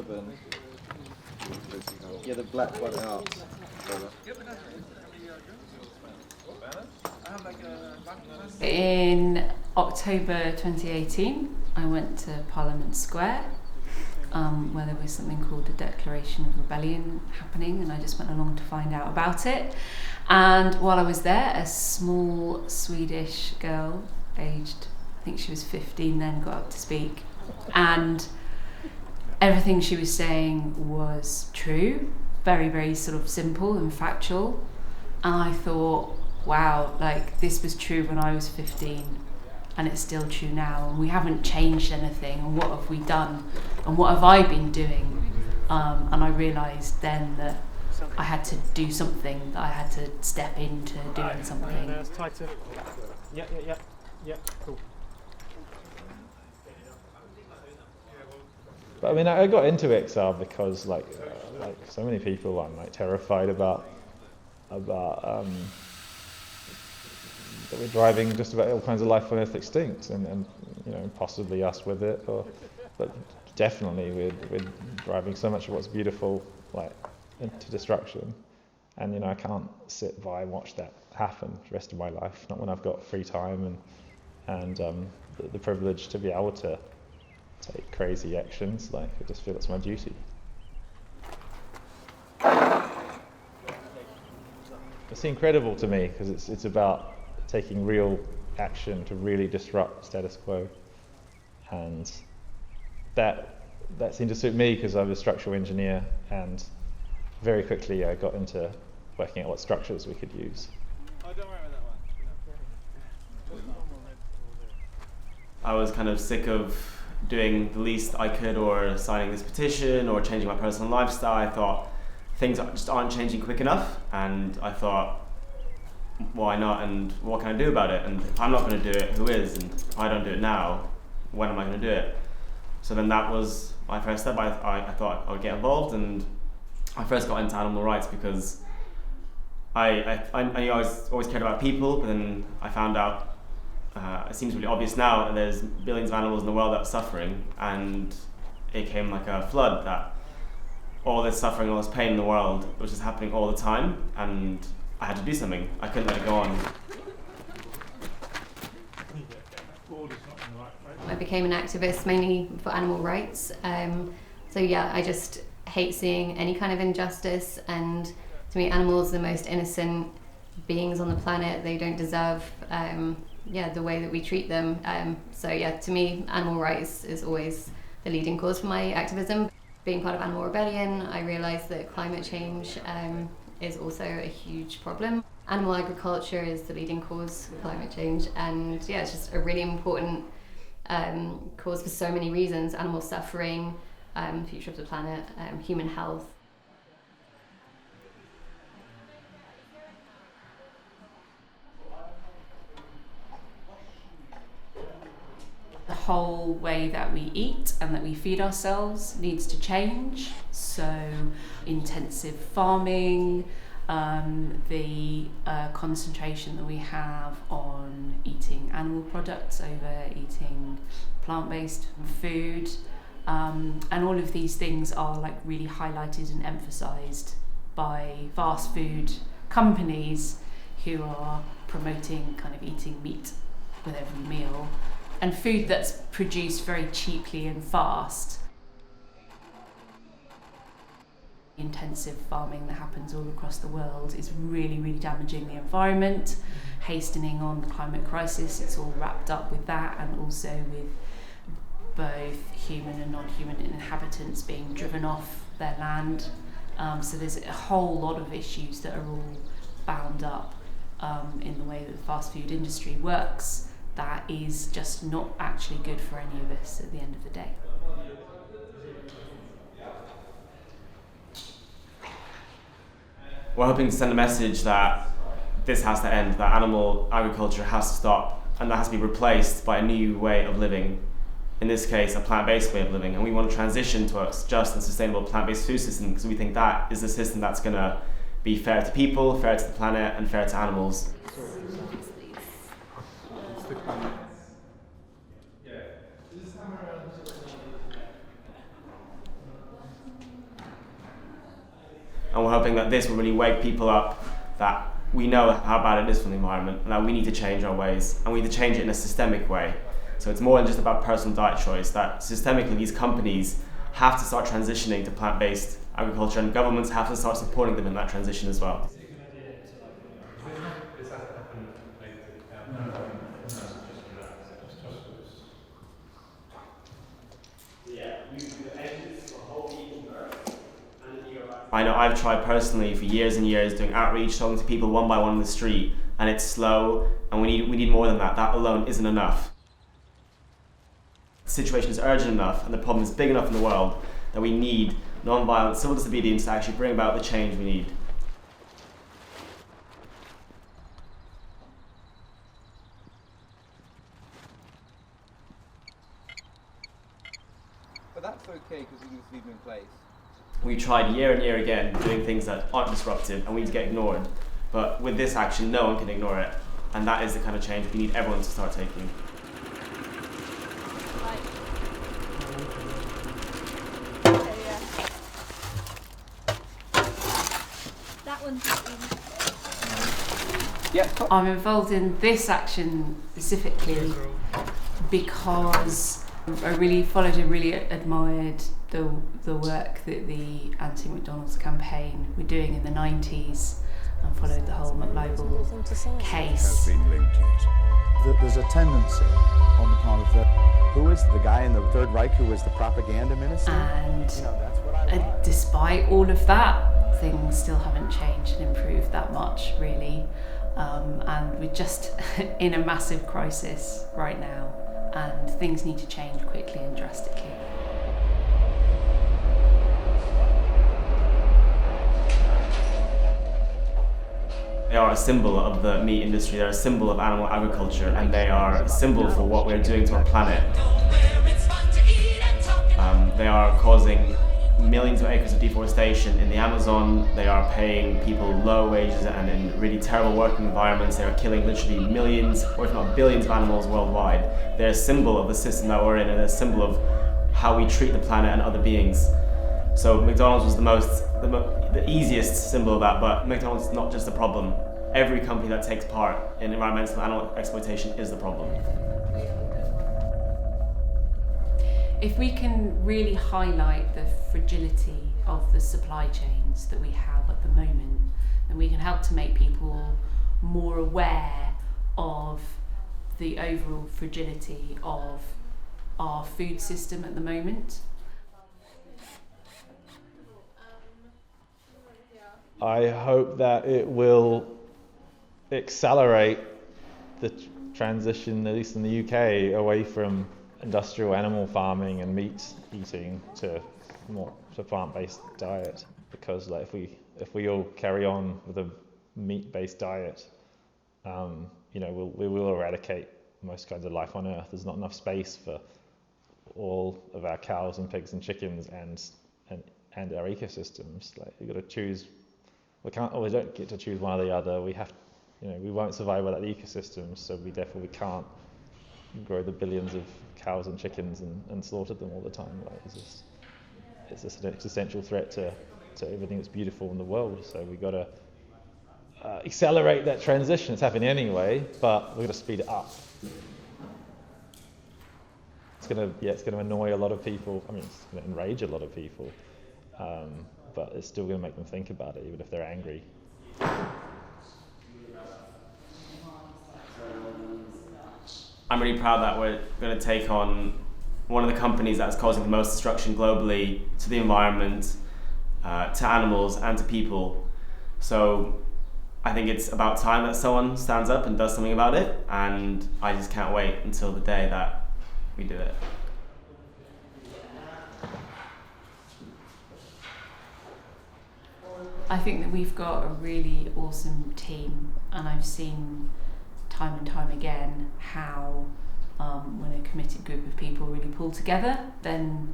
7. Yeah, the black one out. In October 2018, I went to Parliament Square, where there was something called the Declaration of Rebellion happening, and I just went along to find out about it. And while I was there, a small Swedish girl, aged, I think she was 15 then, got up to speak. And everything she was saying was true, very, very sort of simple and factual. And I thought, wow, like this was true when I was 15 and it's still true now, and we haven't changed anything, and what have we done and what have I been doing? And I realised then that I had to do something, that I had to step into doing something. It's tighter. Yeah, cool. But I mean, I got into XR because, like so many people, I'm like terrified about that we're driving just about all kinds of life on Earth extinct, and you know, possibly us with it, but definitely we're driving so much of what's beautiful like into destruction. And you know, I can't sit by and watch that happen the rest of my life. Not when I've got free time and the privilege to be able to take crazy actions. Like, I just feel it's my duty. It's incredible to me because it's about taking real action to really disrupt status quo, and that seemed to suit me because I was a structural engineer, and very quickly I got into working out what structures we could use. Oh, don't worry about that one. I was kind of sick of doing the least I could, or signing this petition, or changing my personal lifestyle. I thought things just aren't changing quick enough, and I thought, why not, and what can I do about it? And if I'm not going to do it, who is? And if I don't do it now, when am I going to do it? So then that was my first step. I thought I would get involved, and I first got into animal rights because I knew I always cared about people, but then I found out, it seems really obvious now, that there's billions of animals in the world that are suffering, and it came like a flood, that all this suffering, all this pain in the world was just happening all the time, and I had to do something. I couldn't let it go on. I became an activist mainly for animal rights. So yeah, I just hate seeing any kind of injustice, and to me animals are the most innocent beings on the planet. They don't deserve the way that we treat them. So yeah, to me animal rights is always the leading cause for my activism. Being part of Animal Rebellion, I realised that climate change is also a huge problem. Animal agriculture is the leading cause of climate change, and yeah, it's just a really important cause for so many reasons: animal suffering, future of the planet, human health. The whole way that we eat and that we feed ourselves needs to change. So intensive farming, the concentration that we have on eating animal products over eating plant-based food, and all of these things are like really highlighted and emphasized by fast food companies who are promoting kind of eating meat with every meal, and food that's produced very cheaply and fast. Intensive farming that happens all across the world is really, really damaging the environment, hastening on the climate crisis. It's all wrapped up with that, and also with both human and non-human inhabitants being driven off their land. So there's a whole lot of issues that are all bound up in the way that the fast food industry works. That is just not actually good for any of us at the end of the day. We're hoping to send a message that this has to end, that animal agriculture has to stop, and that has to be replaced by a new way of living. In this case, a plant-based way of living, and we want to transition to a just and sustainable plant-based food system because we think that is the system that's going to be fair to people, fair to the planet, and fair to animals. And we're hoping that this will really wake people up that we know how bad it is for the environment and that we need to change our ways, and we need to change it in a systemic way. So it's more than just about personal diet choice, that systemically these companies have to start transitioning to plant-based agriculture, and governments have to start supporting them in that transition as well. I know I've tried personally for years and years doing outreach, talking to people one by one in the street, and it's slow, and we need more than that. That alone isn't enough. The situation is urgent enough, and the problem is big enough in the world that we need non-violent civil disobedience to actually bring about the change we need. But that's okay because you can just leave them in place. We tried year and year again doing things that aren't disruptive and we need to get ignored. But with this action, no one can ignore it. And that is the kind of change we need everyone to start taking. That one's I'm involved in this action specifically because I really followed and really admired the work that the anti-McDonald's campaign were doing in the 90s and followed the whole McLobel case. There's a tendency on the part of who is the guy in the Third Reich who was the propaganda minister? And That's what I want. despite all of that, things still haven't changed and improved that much, really. And we're just in a massive crisis right now, and things need to change quickly and drastically. They are a symbol of the meat industry, they're a symbol of animal agriculture, and they are a symbol for what we're doing to our planet. They are causing millions of acres of deforestation in the Amazon. They are paying people low wages and in really terrible working environments. They are killing literally millions, or if not billions, of animals worldwide. They're a symbol of the system that we're in, and a symbol of how we treat the planet and other beings. So McDonald's was the easiest symbol of that, but McDonald's is not just the problem. Every company that takes part in environmental animal exploitation is the problem. If we can really highlight the fragility of the supply chains that we have at the moment, then we can help to make people more aware of the overall fragility of our food system at the moment. I hope that it will accelerate the transition, at least in the UK, away from industrial animal farming and meat eating to more to plant-based diet. Because like if we all carry on with a meat-based diet, we will eradicate most kinds of life on Earth. There's not enough space for all of our cows and pigs and chickens and our ecosystems. Like we've got to choose. We don't get to choose one or the other. We have, we won't survive without the ecosystems. So we can't grow the billions of cows and chickens and slaughter them all the time. Like it's just an existential threat to everything that's beautiful in the world. So we've got to accelerate that transition. It's happening anyway, but we've got to speed it up. It's going to annoy a lot of people. I mean, it's going to enrage a lot of people. But it's still going to make them think about it, even if they're angry. I'm really proud that we're going to take on one of the companies that's causing the most destruction globally to the environment, to animals, and to people. So I think it's about time that someone stands up and does something about it, and I just can't wait until the day that we do it. I think that we've got a really awesome team, and I've seen time and time again how when a committed group of people really pull together, then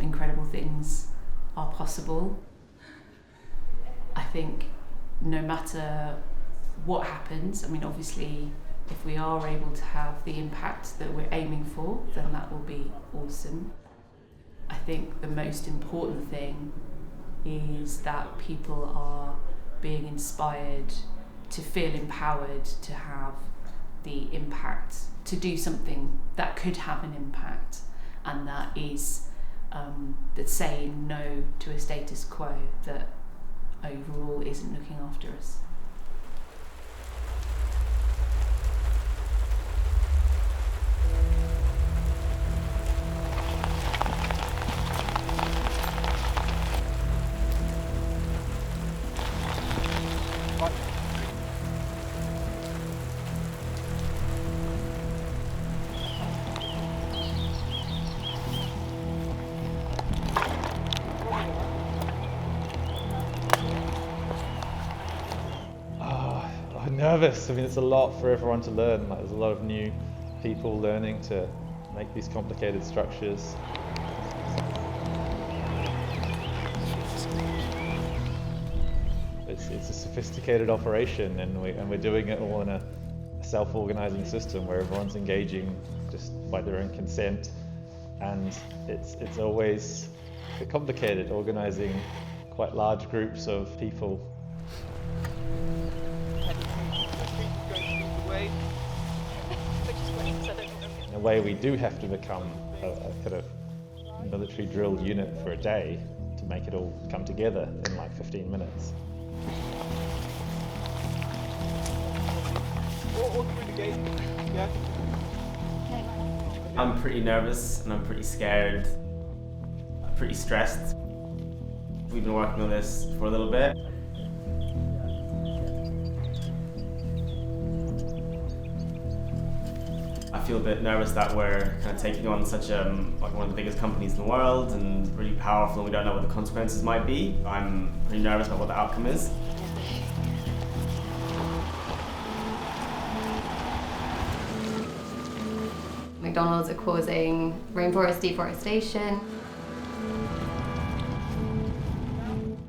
incredible things are possible. I think no matter what happens, I mean, obviously, if we are able to have the impact that we're aiming for, then that will be awesome. I think the most important thing is that people are being inspired to feel empowered to have the impact, to do something that could have an impact, and that is that saying no to a status quo that overall isn't looking after us. I'm nervous. I mean, it's a lot for everyone to learn. Like, there's a lot of new people learning to make these complicated structures. It's a sophisticated operation, and we're doing it all in a self-organizing system where everyone's engaging just by their own consent, and it's always complicated, organizing quite large groups of people. In a way, we do have to become a kind of military drill unit for a day to make it all come together in like 15 minutes. I'm pretty nervous and I'm pretty scared, pretty stressed. We've been working on this for a little bit. I feel a bit nervous that we're kind of taking on such like one of the biggest companies in the world and really powerful, and we don't know what the consequences might be. I'm pretty nervous about what the outcome is. McDonald's are causing rainforest deforestation,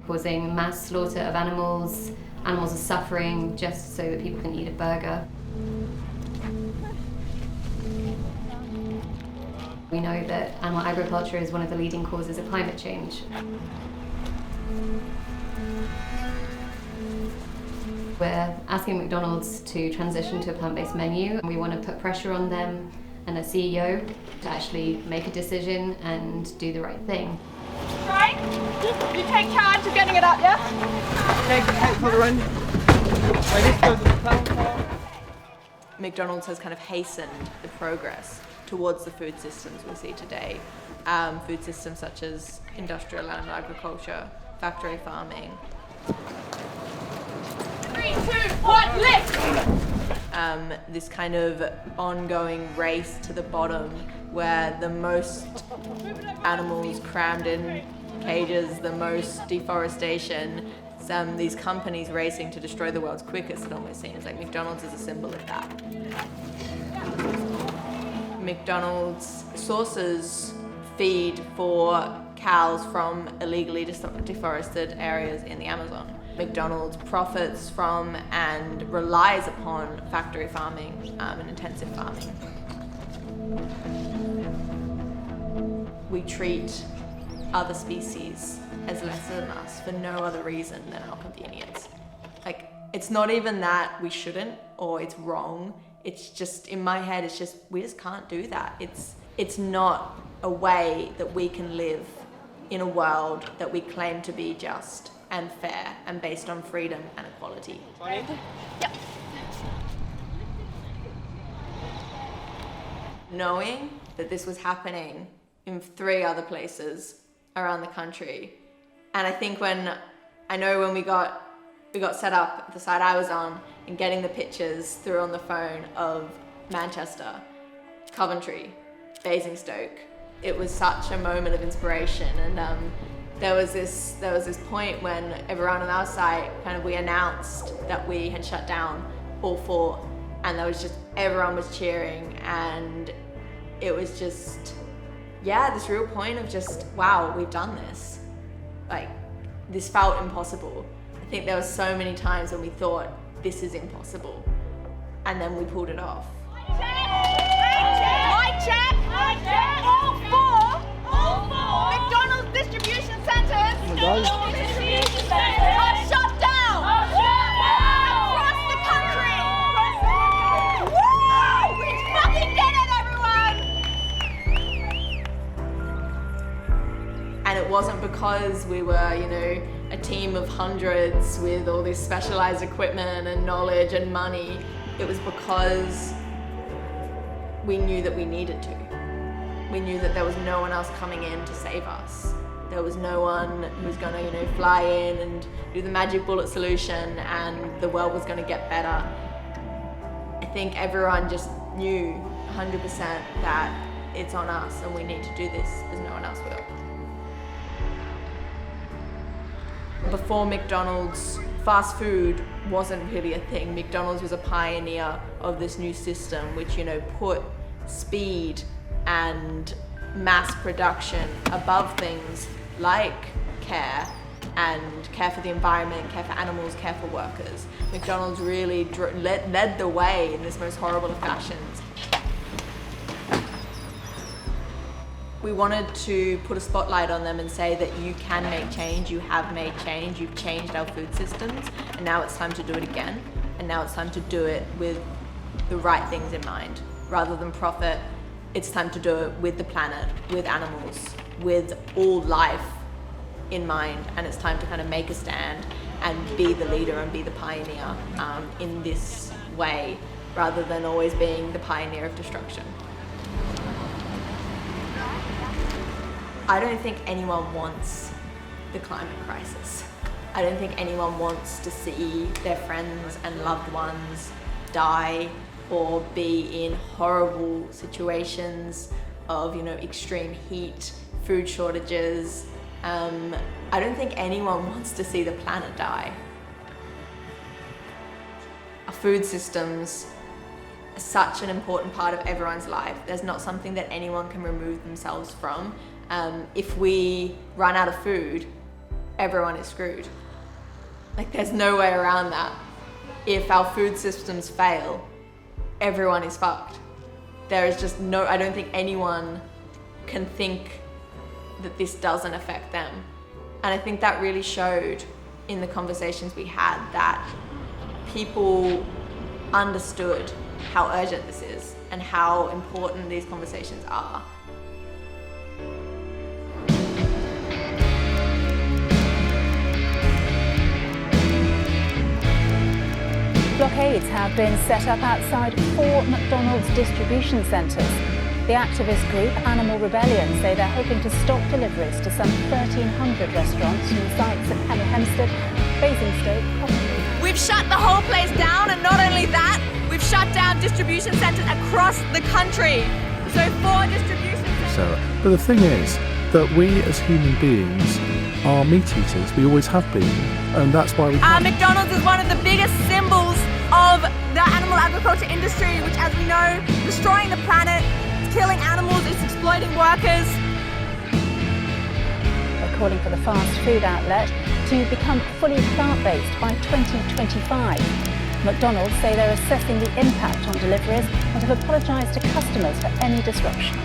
causing mass slaughter of animals. Animals are suffering just so that people can eat a burger. We know that animal agriculture is one of the leading causes of climate change. We're asking McDonald's to transition to a plant-based menu, and we want to put pressure on them and a CEO to actually make a decision and do the right thing. Right? You take charge of getting it up, yeah? Take for the run. This goes in the plant car. McDonald's has kind of hastened the progress towards the food systems we see today. Food systems such as industrial animal agriculture, factory farming. 3, 2, 1, lift! This kind of ongoing race to the bottom where the most animals crammed in cages, the most deforestation, these companies racing to destroy the world's quickest, it almost seems like McDonald's is a symbol of that. McDonald's sources feed for cows from illegally deforested areas in the Amazon. McDonald's profits from and relies upon factory farming and intensive farming. We treat other species as lesser than us for no other reason than our convenience. Like, it's not even that we shouldn't or it's wrong. It's just, in my head, it's just, we just can't do that. It's not a way that we can live in a world that we claim to be just and fair and based on freedom and equality. Yep. Knowing that this was happening in 3 other places around the country, and I think when we got set up at the site I was on and getting the pictures through on the phone of Manchester, Coventry, Basingstoke, it was such a moment of inspiration. And there was this point when everyone on our site, we announced that we had shut down all 4, and there was just, everyone was cheering, and it was just, this real point of just, wow, we've done this. Like, this felt impossible. I think there were so many times when we thought, this is impossible, and then we pulled it off. Mic check! Mic check! All 4 McDonald's distribution centres! are shut down across the country. Woo! We fucking did it, everyone! And it wasn't because we were, you know, a team of hundreds with all this specialized equipment and knowledge and money. It was because we knew that we needed to. We knew that there was no one else coming in to save us. There was no one who was gonna, you know, fly in and do the magic bullet solution and the world was gonna get better. I think everyone just knew 100% that it's on us and we need to do this because no one else will. Before McDonald's, fast food wasn't really a thing. McDonald's was a pioneer of this new system which, you know, put speed and mass production above things like care and care for the environment, care for animals, care for workers. McDonald's really led the way in this most horrible of fashions. We wanted to put a spotlight on them and say that you can make change, you have made change, you've changed our food systems, and now it's time to do it again. And now it's time to do it with the right things in mind. Rather than profit, it's time to do it with the planet, with animals, with all life in mind. And it's time to kind of make a stand and be the leader and be the pioneer in this way, rather than always being the pioneer of destruction. I don't think anyone wants the climate crisis. I don't think anyone wants to see their friends and loved ones die or be in horrible situations of, you know, extreme heat, food shortages. I don't think anyone wants to see the planet die. Our food systems are such an important part of everyone's life. There's not something that anyone can remove themselves from. If we run out of food, everyone is screwed. Like, there's no way around that. If our food systems fail, everyone is fucked. There is just no, I don't think anyone can think that this doesn't affect them. And I think that really showed in the conversations we had, that people understood how urgent this is and how important these conversations are. Blockades have been set up outside 4 McDonald's distribution centres. The activist group Animal Rebellion say they're hoping to stop deliveries to some 1,300 restaurants from sites at Hempstead, Basingstoke. We've shut the whole place down, and not only that, we've shut down distribution centres across the country. So 4 distribution centres. Sarah. But the thing is that we as human beings are meat eaters. We always have been, and that's why we McDonald's is one of the biggest symbols of the animal agriculture industry, which, as we know, destroying the planet, it's killing animals, it's exploiting workers. They're calling for the fast food outlet to become fully plant-based by 2025. McDonald's say they're assessing the impact on deliveries and have apologised to customers for any disruption.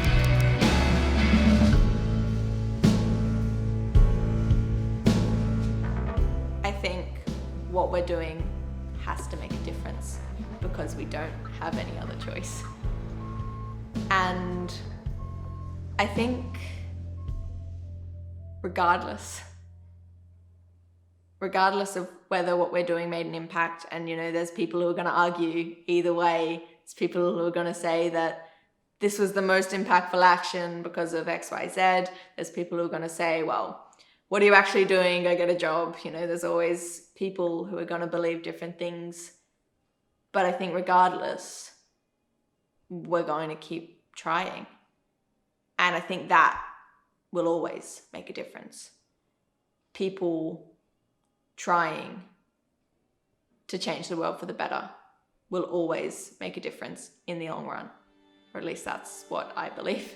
I think what we're doing has to make a difference because we don't have any other choice. And I think regardless of whether what we're doing made an impact, and, you know, there's people who are going to argue either way. There's people who are going to say that this was the most impactful action because of X, Y, Z. There's people who are going to say, well, what are you actually doing? Go get a job. You know, there's always people who are going to believe different things. But I think regardless, we're going to keep trying. And I think that will always make a difference. People trying to change the world for the better will always make a difference in the long run. Or at least that's what I believe.